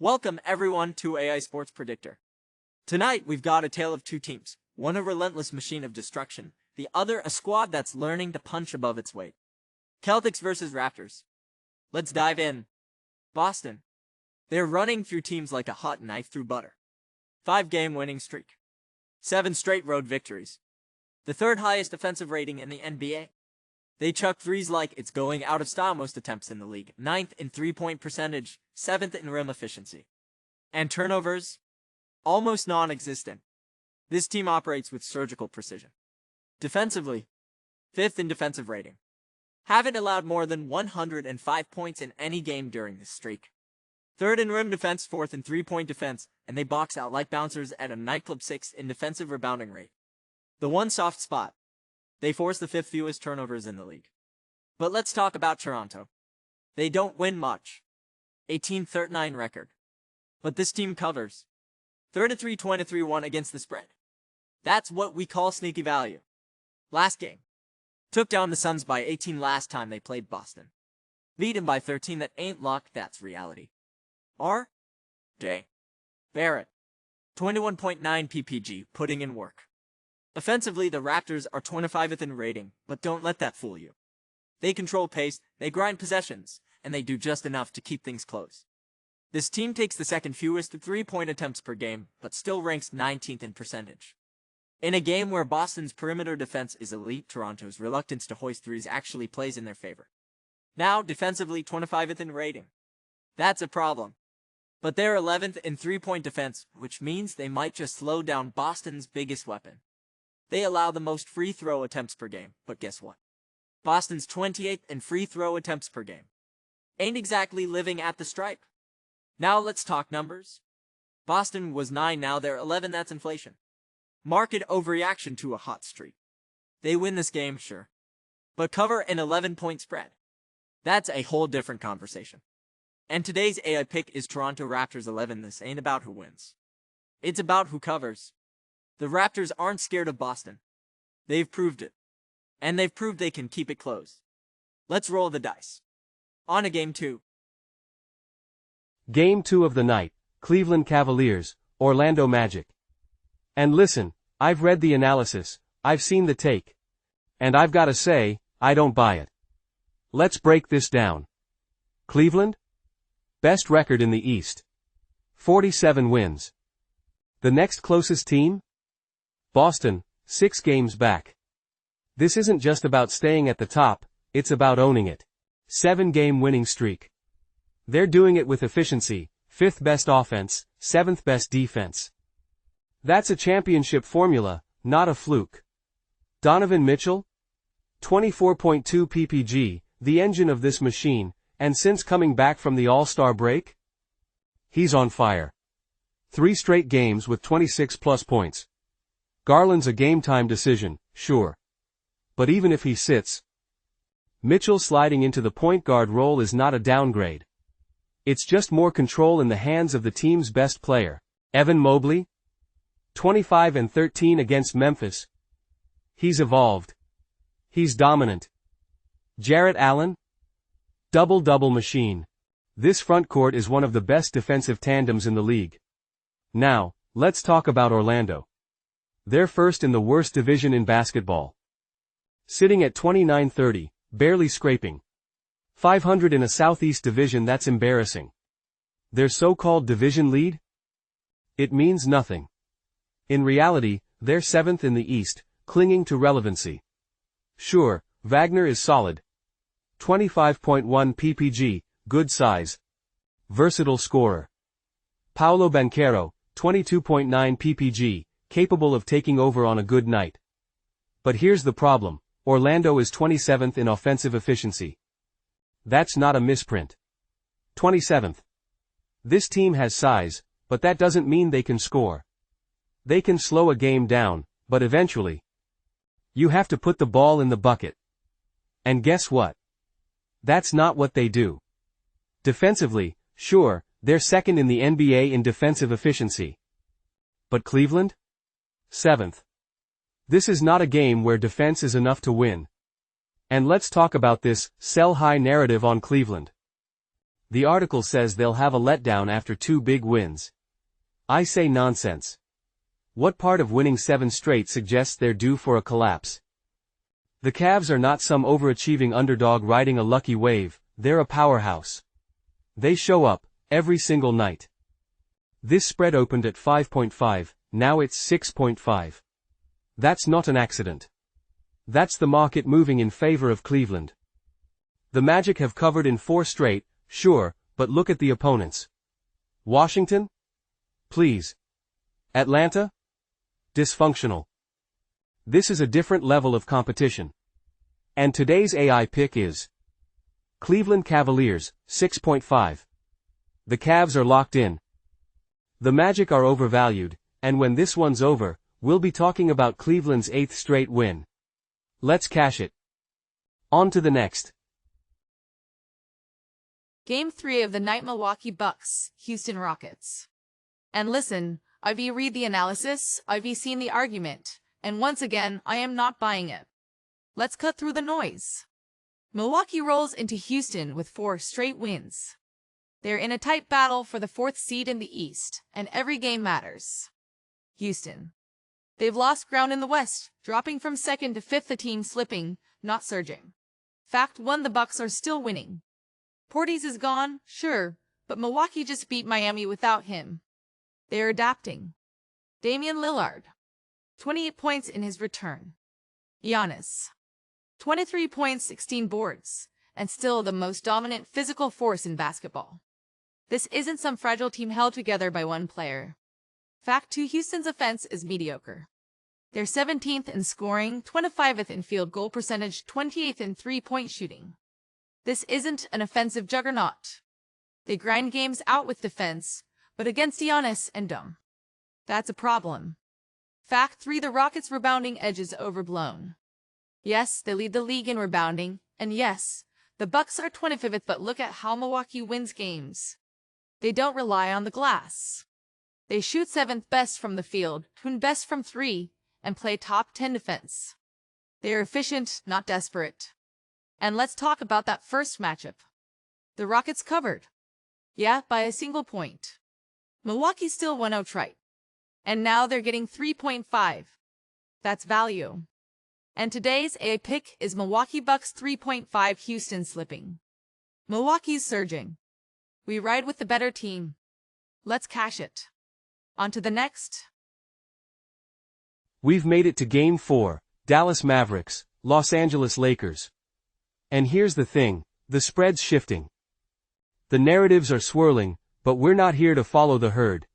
Welcome everyone to AI Sports Predictor. Tonight we've got a tale of two teams, one a relentless machine of destruction, the other a squad that's learning to punch above its weight. Celtics versus Raptors. Let's dive in. Boston. They're running through teams like a hot knife through butter. 5-game winning streak. 7 straight road victories. The third highest offensive rating in the NBA. They chuck threes like it's going out of style most attempts in the league. 9th in three-point percentage, 7th in rim efficiency. And turnovers? Almost non-existent. This team operates with surgical precision. Defensively, 5th in defensive rating. Haven't allowed more than 105 points in any game during this streak. 3rd in rim defense, 4th in three-point defense, and they box out like bouncers at a nightclub. 6th in defensive rebounding rate. The one soft spot. They force the 5th fewest turnovers in the league. But let's talk about Toronto. They don't win much. 18-39 record. But this team covers. 33 23-1 against the spread. That's what we call sneaky value. Last game. Took down the Suns by 18 last time they played Boston. Beat them by 13. That ain't luck, that's reality. R.J. Barrett. 21.9 PPG, putting in work. Offensively, the Raptors are 25th in rating, but don't let that fool you. They control pace, they grind possessions, and they do just enough to keep things close. This team takes the second fewest three-point attempts per game, but still ranks 19th in percentage. In a game where Boston's perimeter defense is elite, Toronto's reluctance to hoist threes actually plays in their favor. Now, defensively, 25th in rating. That's a problem. But they're 11th in three-point defense, which means they might just slow down Boston's biggest weapon. They allow the most free throw attempts per game, but guess what? Boston's 28th in free throw attempts per game. Ain't exactly living at the stripe. Now let's talk numbers. Boston was 9, now they're 11, that's inflation. Market overreaction to a hot streak. They win this game, sure. But cover an 11-point spread. That's a whole different conversation. And today's AI pick is Toronto Raptors 11. This ain't about who wins. It's about who covers. The Raptors aren't scared of Boston. They've proved it. And they've proved they can keep it close. Let's roll the dice. On to Game 2. Game 2 of the night, Cleveland Cavaliers, Orlando Magic. And listen, I've read the analysis, I've seen the take. And I've gotta say, I don't buy it. Let's break this down. Cleveland? Best record in the East. 47 wins. The next closest team? Boston, 6 games back. This isn't just about staying at the top, it's about owning it. 7-game winning streak. They're doing it with efficiency, 5th best offense, 7th best defense. That's a championship formula, not a fluke. Donovan Mitchell? 24.2 PPG, the engine of this machine, and since coming back from the All-Star break? He's on fire. 3 straight games with 26+ points. Garland's a game-time decision, sure. But even if he sits, Mitchell sliding into the point guard role is not a downgrade. It's just more control in the hands of the team's best player. Evan Mobley? 25 and 13 against Memphis. He's evolved. He's dominant. Jarrett Allen? Double-double machine. This frontcourt is one of the best defensive tandems in the league. Now, let's talk about Orlando. They're first in the worst division in basketball. Sitting at 29-30, barely scraping. 500 in a Southeast division, that's embarrassing. Their so-called division lead? It means nothing. In reality, they're 7th in the East, clinging to relevancy. Sure, Wagner is solid. 25.1 PPG, good size. Versatile scorer. Paolo Banchero, 22.9 PPG, capable of taking over on a good night. But here's the problem, Orlando is 27th in offensive efficiency. That's not a misprint. 27th. This team has size, but that doesn't mean they can score. They can slow a game down, but eventually, you have to put the ball in the bucket. And guess what? That's not what they do. Defensively, sure, they're 2nd in the NBA in defensive efficiency. But Cleveland? 7th. This is not a game where defense is enough to win. And let's talk about this sell-high narrative on Cleveland. The article says they'll have a letdown after 2 big wins. I say nonsense. What part of winning 7 straight suggests they're due for a collapse? The Cavs are not some overachieving underdog riding a lucky wave, they're a powerhouse. They show up, every single night. This spread opened at 5.5, now it's 6.5. That's not an accident. That's the market moving in favor of Cleveland. The Magic have covered in 4 straight, sure, but look at the opponents. Washington? Please. Atlanta? Dysfunctional. This is a different level of competition. And today's AI pick is Cleveland Cavaliers, 6.5. The Cavs are locked in. The Magic are overvalued, and when this one's over, we'll be talking about Cleveland's 8th straight win. Let's cash it. On to the next. Game 3 of the night: Milwaukee Bucks, Houston Rockets. And listen, I've read the analysis, I've seen the argument, and once again, I am not buying it. Let's cut through the noise. Milwaukee rolls into Houston with 4 straight wins. They're in a tight battle for the 4th seed in the East, and every game matters. Houston. They've lost ground in the West, dropping from 2nd to 5th, the team slipping, not surging. Fact 1: the Bucks are still winning. Portis is gone, sure, but Milwaukee just beat Miami without him. They're adapting. Damian Lillard. 28 points in his return. Giannis. 23 points, 16 boards, and still the most dominant physical force in basketball. This isn't some fragile team held together by one player. Fact 2: Houston's offense is mediocre. They're 17th in scoring, 25th in field goal percentage, 28th in three-point shooting. This isn't an offensive juggernaut. They grind games out with defense, but against Giannis and Dom. That's a problem. Fact 3: the Rockets' rebounding edge is overblown. Yes, they lead the league in rebounding, and yes, the Bucks are 25th, but look at how Milwaukee wins games. They don't rely on the glass. They shoot 7th best from the field, 2nd best from 3, and play top 10 defense. They are efficient, not desperate. And let's talk about that first matchup. The Rockets covered. Yeah, by a single point. Milwaukee still won outright. And now they're getting 3.5. That's value. And today's AI pick is Milwaukee Bucks 3.5, Houston slipping. Milwaukee's surging. We ride with the better team. Let's cash it. On to the next. We've made it to Game 4, Dallas Mavericks, Los Angeles Lakers. And here's the thing, the spread's shifting. The narratives are swirling, but we're not here to follow the herd.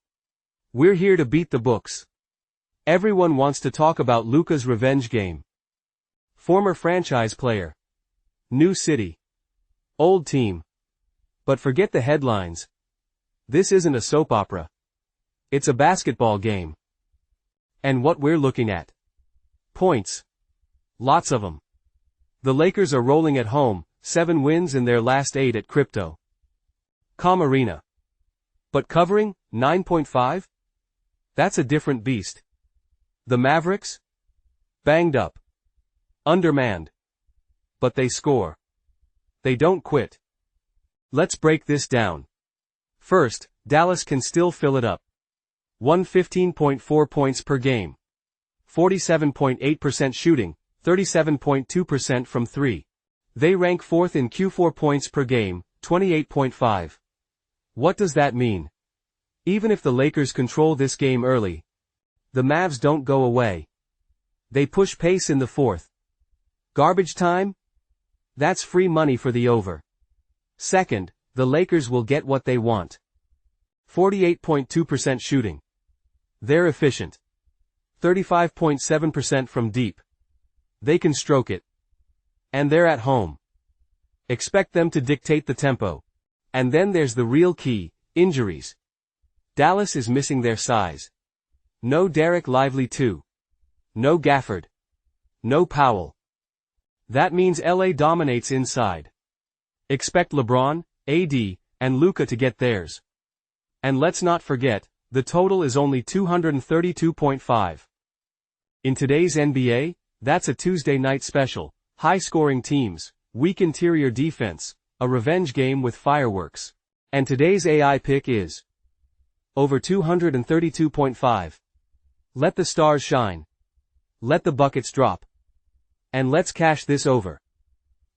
We're here to beat the books. Everyone wants to talk about Luka's revenge game. Former franchise player. New city. Old team. But forget the headlines. This isn't a soap opera. It's a basketball game. And what we're looking at. Points. Lots of them. The Lakers are rolling at home, 7 wins in their last 8 at Crypto.com Arena. But covering, 9.5? That's a different beast. The Mavericks? Banged up. Undermanned. But they score. They don't quit. Let's break this down. First, Dallas can still fill it up. 115.4 points per game. 47.8% shooting, 37.2% from 3. They rank 4th in Q4 points per game, 28.5. What does that mean? Even if the Lakers control this game early, the Mavs don't go away. They push pace in the 4th. Garbage time? That's free money for the over. Second, the Lakers will get what they want. 48.2% shooting. They're efficient. 35.7% from deep. They can stroke it. And they're at home. Expect them to dictate the tempo. And then there's the real key, injuries. Dallas is missing their size. No Derek Lively 2. No Gafford. No Powell. That means LA dominates inside. Expect LeBron, AD, and Luka to get theirs. And let's not forget, the total is only 232.5. In today's NBA, that's a Tuesday night special, high-scoring teams, weak interior defense, a revenge game with fireworks. And today's AI pick is over 232.5. Let the stars shine. Let the buckets drop. And let's cash this over.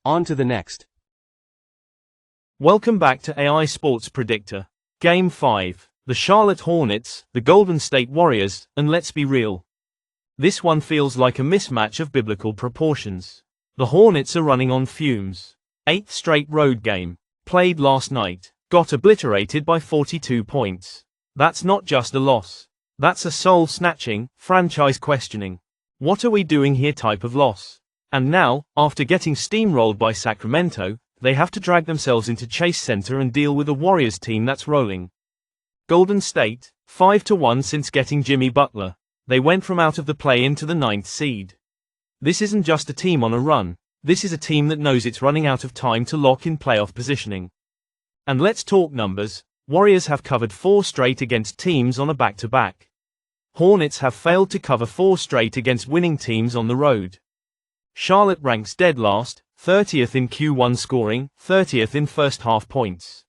On to the next. Welcome back to AI Sports Predictor. Game 5. The Charlotte Hornets, the Golden State Warriors, and let's be real. This one feels like a mismatch of biblical proportions. The Hornets are running on fumes. 8th straight road game. Played last night. Got obliterated by 42 points. That's not just a loss. That's a soul-snatching, franchise-questioning. What are we doing here type of loss. And now, after getting steamrolled by Sacramento, they have to drag themselves into Chase Center and deal with a Warriors team that's rolling. Golden State, 5-1 since getting Jimmy Butler. They went from out of the play-in to the 9th seed. This isn't just a team on a run, this is a team that knows it's running out of time to lock in playoff positioning. And let's talk numbers. Warriors have covered 4 straight against teams on a back-to-back. Hornets have failed to cover 4 straight against winning teams on the road. Charlotte ranks dead last, 30th in Q1 scoring, 30th in first half points.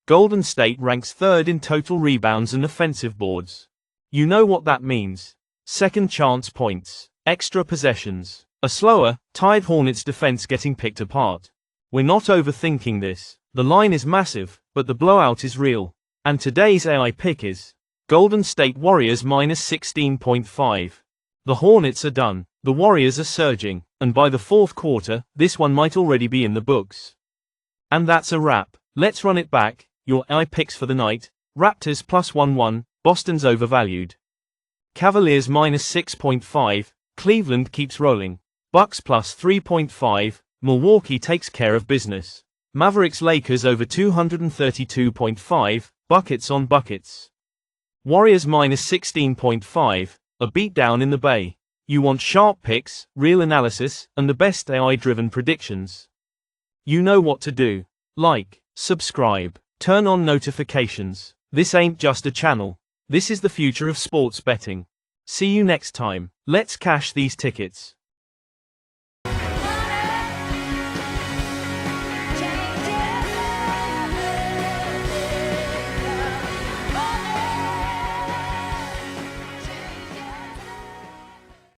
Golden State ranks 3rd in total rebounds and offensive boards. You know what that means. Second chance points, extra possessions, a slower, tired Hornets defense getting picked apart. We're not overthinking this. The line is massive, but the blowout is real. And today's AI pick is Golden State Warriors minus 16.5. The Hornets are done, the Warriors are surging, and by the 4th quarter, this one might already be in the books. And that's a wrap. Let's run it back. Your AI picks for the night: Raptors +1-1, Boston's overvalued. Cavaliers minus 6.5, Cleveland keeps rolling. Bucks +3.5, Milwaukee takes care of business. Mavericks Lakers over 232.5, buckets on buckets. Warriors minus 16.5, a beatdown in the Bay. You want sharp picks, real analysis, and the best AI-driven predictions. You know what to do. Like, subscribe, turn on notifications. This ain't just a channel. This is the future of sports betting. See you next time. Let's cash these tickets.